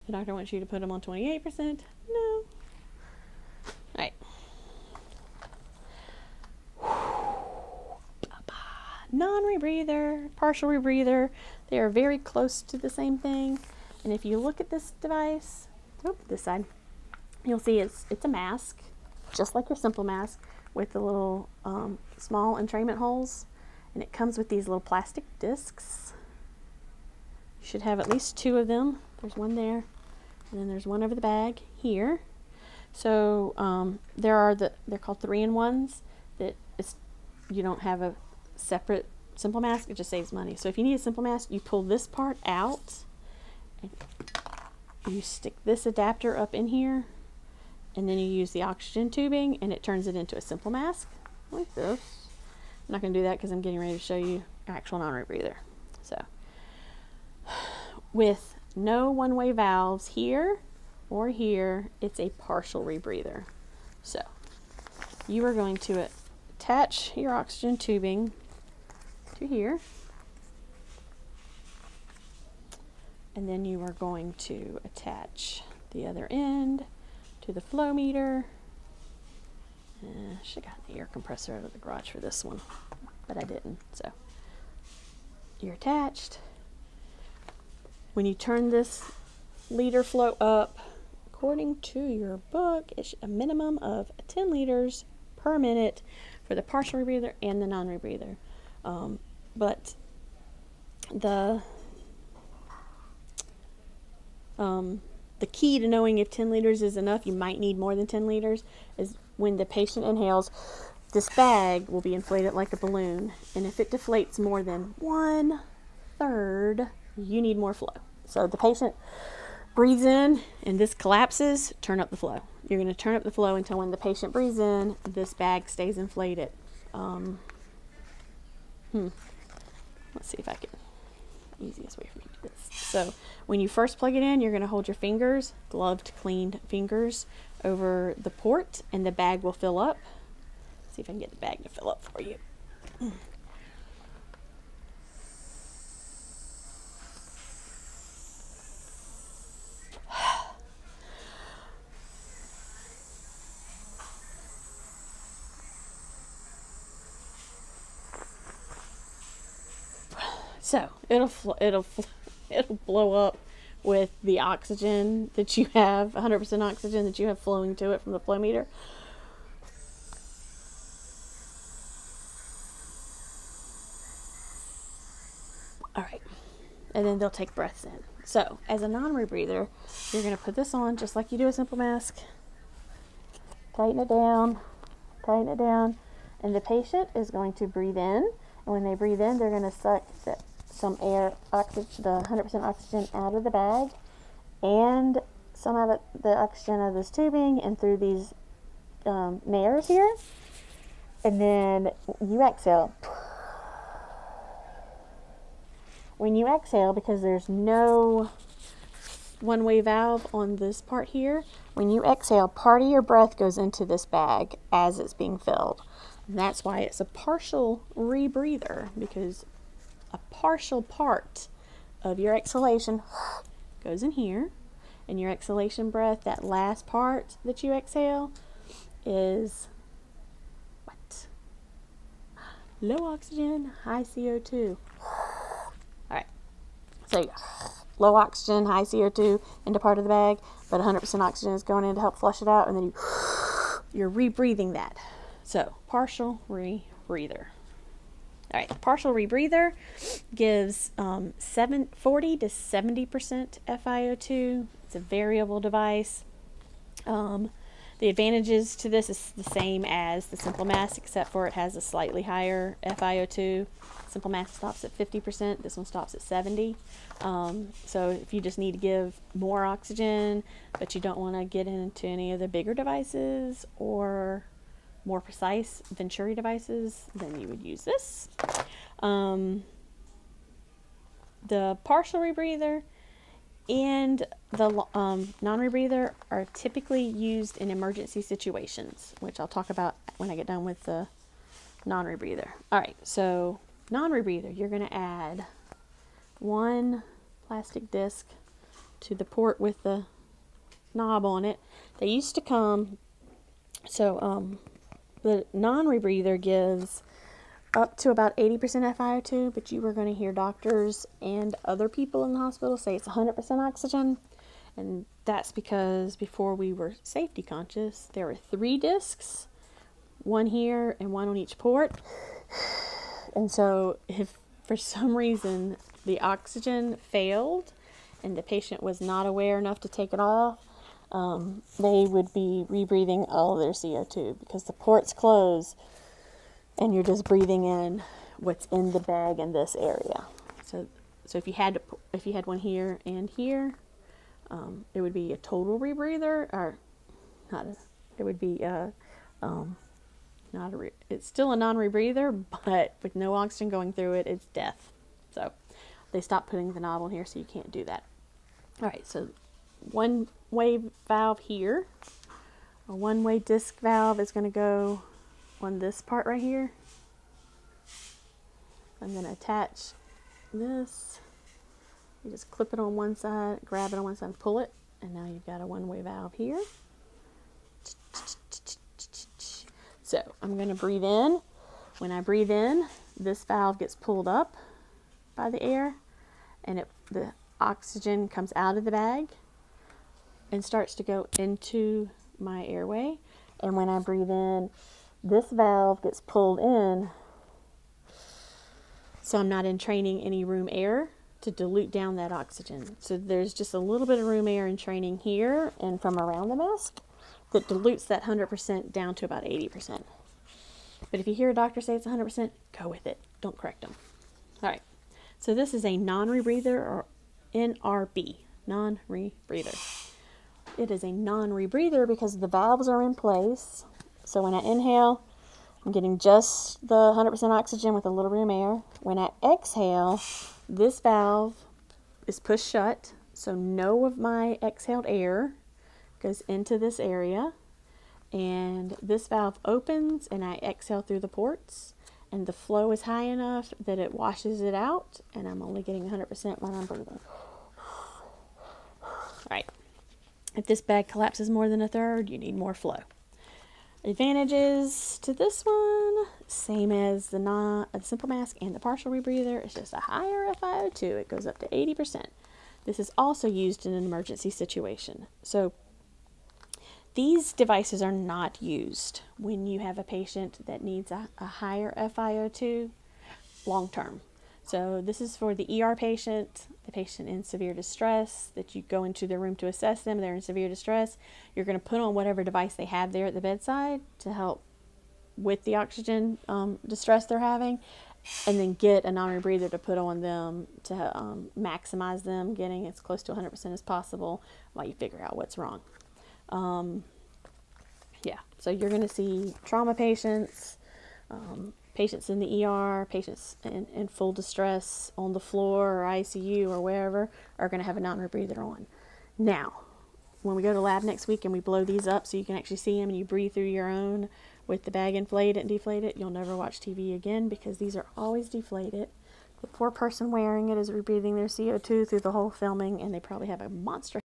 The doctor wants you to put them on 28%. No. All right. Non-rebreather, partial rebreather, they are very close to the same thing. And if you look at this device, this side, you'll see it's a mask, just like your simple mask, with the little small entrainment holes. And it comes with these little plastic discs. You should have at least 2 of them. There's one there, and then there's one over the bag here. So they're called 3-in-1s. You don't have a separate simple mask. It just saves money. So if you need a simple mask, you pull this part out, and you stick this adapter up in here, and then you use the oxygen tubing, and it turns it into a simple mask like this. I'm not going to do that because I'm getting ready to show you actual non-rebreather. So with no one-way valves here or here, it's a partial rebreather. So you are going to attach your oxygen tubing to here, and then you are going to attach the other end to the flow meter. I should have gotten the air compressor out of the garage for this one, but I didn't. So you're attached. When you turn this liter flow up, according to your book, it's a minimum of 10 liters per minute for the partial rebreather and the non-rebreather. But the key to knowing if 10 liters is enough, you might need more than 10 liters, is when the patient inhales, this bag will be inflated like a balloon. And if it deflates more than 1/3, you need more flow. So the patient breathes in and this collapses, turn up the flow. You're going to turn up the flow until when the patient breathes in, this bag stays inflated. Let's see if I can, easiest way for me to do this. So when you first plug it in, you're going to hold your fingers, gloved, cleaned fingers, over the port, and the bag will fill up. See if I can get the bag to fill up for you. So it'll blow up with the oxygen that you have, 100% oxygen that you have flowing to it from the flow meter. All right, and then they'll take breaths in. So as a non-rebreather, you're going to put this on just like you do a simple mask. Tighten it down, and the patient is going to breathe in. And when they breathe in, they're going to suck some air, oxygen, the 100% oxygen out of the bag, and some of the oxygen out of this tubing and through these nares here. And then you exhale. When you exhale, because there's no one-way valve on this part here, when you exhale, part of your breath goes into this bag as it's being filled. And that's why it's a partial rebreather, because a partial part of your exhalation goes in here, and your exhalation breath, that last part that you exhale, is what? Low oxygen, high CO2. Alright, so low oxygen, high CO2 into part of the bag, but 100% oxygen is going in to help flush it out, and then you're rebreathing that. So, partial rebreather. All right, partial rebreather gives 40 to 70% FiO2. It's a variable device. The advantages to this is the same as the simple mask, except for it has a slightly higher FiO2. Simple mask stops at 50%. This one stops at 70%. So if you just need to give more oxygen, but you don't want to get into any of the bigger devices or more precise Venturi devices, then you would use this. The partial rebreather and the non-rebreather are typically used in emergency situations, which I'll talk about when I get done with the non-rebreather. All right, so non-rebreather, you're going to add one plastic disc to the port with the knob on it. They used to come, so the non-rebreather gives up to about 80% FiO2, but you were going to hear doctors and other people in the hospital say it's 100% oxygen. And that's because before we were safety conscious, there were 3 discs, one here and one on each port. And so if for some reason the oxygen failed and the patient was not aware enough to take it off, they would be rebreathing all of their CO2 because the ports close and you're just breathing in what's in the bag in this area. So if you had one here and here, it would be a total rebreather, or not. It would be it's still a non-rebreather, but with no oxygen going through it, it's death. So they stopped putting the knob on here, so you can't do that. All right, so one-way valve here, a one-way disc valve is going to go on this part right here. I'm going to attach this. You just clip it on one side, grab it on one side, and pull it, and now you've got a one-way valve here. So I'm going to breathe in. When I breathe in, this valve gets pulled up by the air, and the oxygen comes out of the bag and starts to go into my airway. And when I breathe in, this valve gets pulled in, so I'm not entraining any room air to dilute down that oxygen. So there's just a little bit of room air entraining here and from around the mask that dilutes that 100% down to about 80%. But if you hear a doctor say it's 100%, go with it. Don't correct them. All right. So this is a non-rebreather, or NRB, non-rebreather. It is a non-rebreather because the valves are in place. So when I inhale, I'm getting just the 100% oxygen with a little room air. When I exhale, this valve is pushed shut, so no of my exhaled air goes into this area. And this valve opens and I exhale through the ports, and the flow is high enough that it washes it out, and I'm only getting 100% when I'm breathing. All right. If this bag collapses more than a third, you need more flow. Advantages to this one, same as the simple mask and the partial rebreather. It's just a higher FiO2. It goes up to 80%. This is also used in an emergency situation. So these devices are not used when you have a patient that needs a higher FiO2 long term. So this is for the ER patient, the patient in severe distress, that you go into their room to assess them. They're in severe distress. You're going to put on whatever device they have there at the bedside to help with the oxygen distress they're having, and then get a non-rebreather to put on them to maximize them getting as close to 100% as possible while you figure out what's wrong. Yeah, so you're going to see trauma patients, patients in the ER, patients in full distress on the floor or ICU or wherever are going to have a non-rebreather on. Now, when we go to lab next week and we blow these up so you can actually see them and you breathe through your own with the bag inflated and deflated, you'll never watch TV again because these are always deflated. The poor person wearing it is rebreathing their CO2 through the whole filming, and they probably have a monster